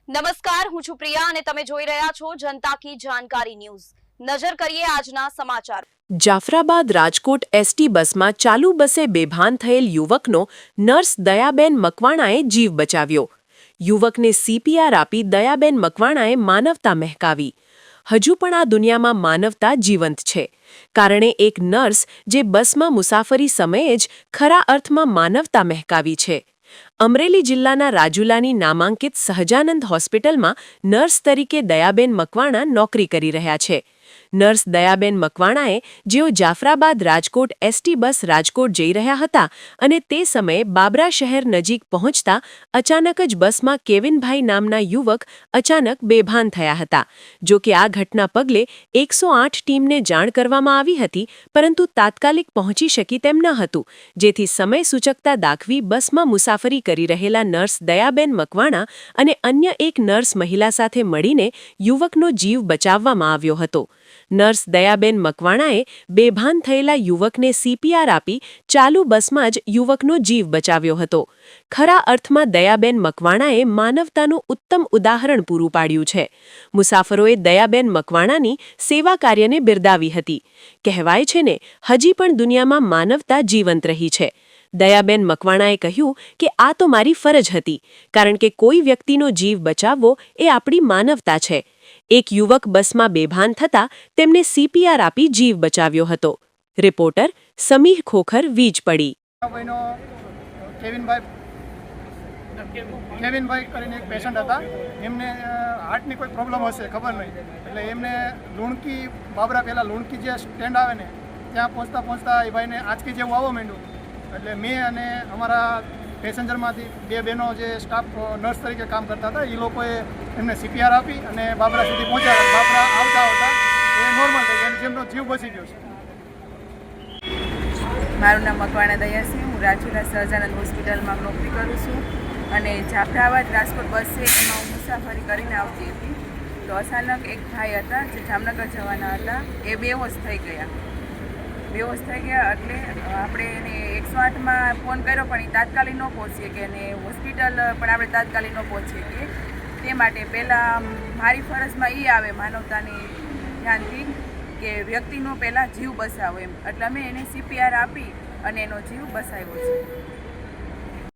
નમસ્કાર, હું છું પ્રિયા અને તમે જોઈ રહ્યા છો જનતા કી જાણકારી ન્યૂઝ। નજર કરીએ આજના સમાચાર। જાફરાબાદ રાજકોટ એસટી બસમાં ચાલુ બસે બેભાન થયેલ યુવકનો નર્સ દયાબેન મકવાણાએ જીવ બચાવ્યો। યુવકને સીપીઆર આપી દયાબેન મકવાણાએ માનવતા મહેકાવી। હજુ પણ આ દુનિયામાં માનવતા જીવંત છે, કારણે એક નર્સ જે બસમાં મુસાફરી સમયે જ ખરા અર્થમાં માનવતા મહેકાવી છે। અમરેલી જિલ્લાના રાજુલાની નામાંકિત સહજાનંદ હોસ્પિટલમાં નર્સ તરીકે દયાબેન મકવાણા નોકરી કરી રહ્યા છે। નર્સ દયાબેન મકવાણાએ જેઓ જાફરાબાદ રાજકોટ એસટી બસ રાજકોટ જઈ રહ્યા હતા અને તે સમયે બાબરા શહેર નજીક પહોંચતા અચાનક જ બસમાં કેવિનભાઈ નામના યુવક અચાનક બેભાન થયા હતા। જો કે આ ઘટના પગલે 108 ટીમને જાણ કરવામાં આવી હતી, પરંતુ તાત્કાલિક પહોંચી શકી તેમ ન હતું, જેથી સમય સૂચકતા દાખવી બસમાં મુસાફરી કરી રહેલા નર્સ દયાબેન મકવાણા અને અન્ય એક નર્સ મહિલા સાથે મળીને યુવકનો જીવ બચાવવામાં આવ્યો હતો। નર્સ દયાબેન મકવાણાએ બેભાન થયેલા યુવકને સીપીઆર આપી ચાલુ બસમાં જ યુવકનો જીવ બચાવ્યો હતો। ખરા અર્થમાં દયાબેન મકવાણાએ માનવતાનું ઉત્તમ ઉદાહરણ પૂરું પાડ્યું છે। મુસાફરોએ દયાબેન મકવાણાની સેવા કાર્યને બિરદાવી હતી। કહેવાય છે ને, હજી પણ દુનિયામાં માનવતા જીવંત રહી છે। દયાબેન મકવાણાએ કહ્યું કે આ તો મારી ફરજ હતી, કારણ કે કોઈ વ્યક્તિનો જીવ બચાવવો એ આપણી માનવતા છે। એક યુવક બસમાં બેભાન થતા તેમને સીપીઆર આપી જીવ બચાવ્યો હતો। રિપોર્ટર સમીર ખોખર, વીજપડી। કેવિનભાઈ કરીને એક પેશન્ટ હતા, એમને હાર્ટની કોઈ પ્રોબ્લેમ હશે ખબર નહીં, એટલે એમને લુણકી બાબરા પહેલાં લુણકી જે સ્ટેન્ડ આવે ને ત્યાં પહોંચતા પહોંચતા એ ભાઈને આંચકી જેવું આવવા માંડ્યું। એટલે મેં અને અમારા પેસેન્જરમાંથી બે બહેનો જે સ્ટાફ નર્સ તરીકે કામ કરતા હતા, એ લોકોએ એમને સીપીઆર આપી અને બાબરા સુધી પહોંચ્યા। બાબરા આવતા આવતા એ નોર્મલ થઈ ગયા, જેમનો જીવ બચી ગયો છે। મારું નામ મકવાણા દયા છે। હું રાજુલા સહજાનંદ હોસ્પિટલમાં નોકરી કરું છું અને જાફરાબાદ રાજકોટ બસ છે એમાં હું મુસાફરી કરીને આવતી હતી, તો અચાનક એક ભાઈ હતા જે જામનગર જવાના હતા, એ બેહોશ થઈ ગયા। એટલે આપણે એને 108માં ફોન કર્યો, પણ એ તાત્કાલિક ન પહોંચીએ કે એને હોસ્પિટલ પણ આપણે તાત્કાલિક ન પહોંચીએ કે તે માટે પહેલાં મારી ફરજમાં એ આવે માનવતાની ધ્યાનથી કે વ્યક્તિનો પહેલાં જીવ બચાવો એમ, એટલે અમે એને સીપીઆર આપી અને એનો જીવ બચાવ્યો છે।